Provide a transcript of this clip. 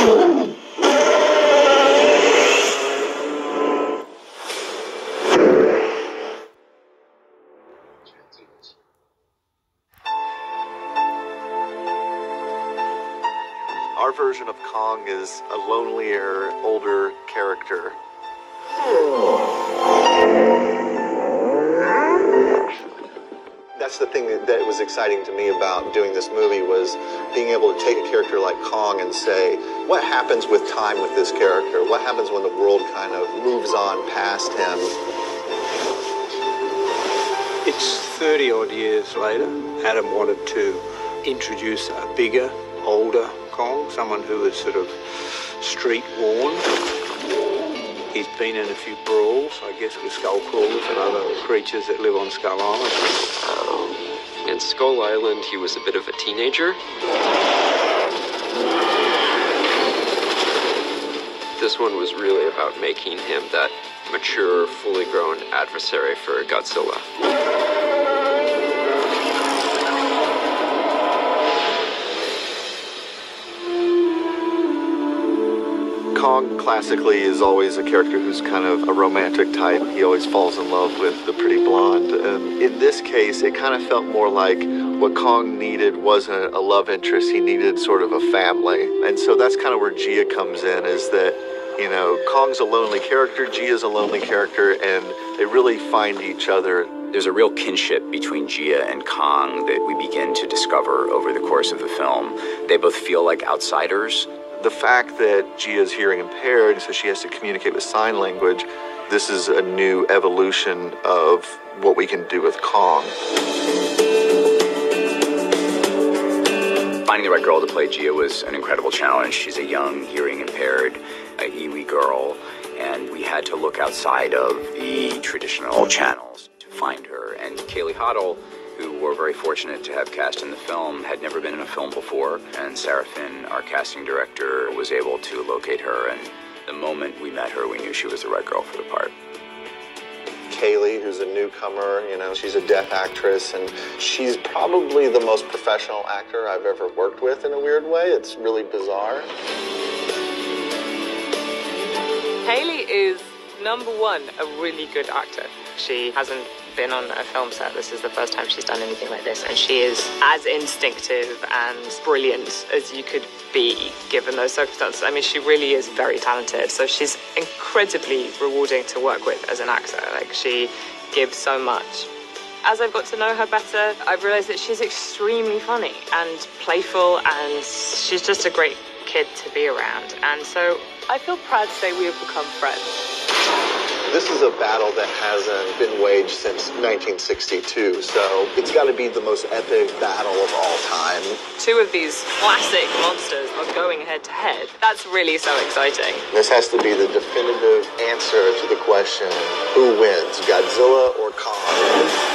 Our version of Kong is a lonelier, older character. That's the thing that was exciting to me about doing this movie, was being able to take a character like Kong and say, what happens with time with this character? What happens when the world kind of moves on past him? It's 30-odd years later. Adam wanted to introduce a bigger, older Kong, someone who was sort of street-worn. He's been in a few brawls, I guess, with skull crawlers and other creatures that live on Skull Island. In Skull Island, he was a bit of a teenager. This one was really about making him that mature, fully grown adversary for Godzilla. Kong classically is always a character who's kind of a romantic type. He always falls in love with the pretty blonde. And in this case, it kind of felt more like what Kong needed wasn't a love interest. He needed sort of a family. And so that's kind of where Gia comes in, is that, you know, Kong's a lonely character, Gia's a lonely character, and they really find each other. There's a real kinship between Gia and Kong that we begin to discover over the course of the film. They both feel like outsiders. The fact that Gia's hearing impaired, so she has to communicate with sign language, this is a new evolution of what we can do with Kong. Finding the right girl to play Gia was an incredible challenge. She's a young, hearing impaired, Iwi girl, and we had to look outside of the traditional channels to find her. And Kaylee Hoddle, who we're very fortunate to have cast in the film, had never been in a film before, and Sarah Finn, our casting director, was able to locate her, and the moment we met her, we knew she was the right girl for the part. Kaylee, who's a newcomer, you know, she's a deaf actress, and she's probably the most professional actor I've ever worked with in a weird way. It's really bizarre. Kaylee is, number one, a really good actor. She hasn't been on a film set. This is the first time she's done anything like this, and she is as instinctive and brilliant as you could be given those circumstances. I mean, she really is very talented, so she's incredibly rewarding to work with as an actor. Like, she gives so much. As I've got to know her better, I've realized that she's extremely funny and playful, and she's just a great kid to be around. And so I feel proud to say we have become friends. This is a battle that hasn't been waged since 1962, so it's got to be the most epic battle of all time. Two of these classic monsters are going head to head. That's really so exciting. This has to be the definitive answer to the question, who wins, Godzilla or Kong?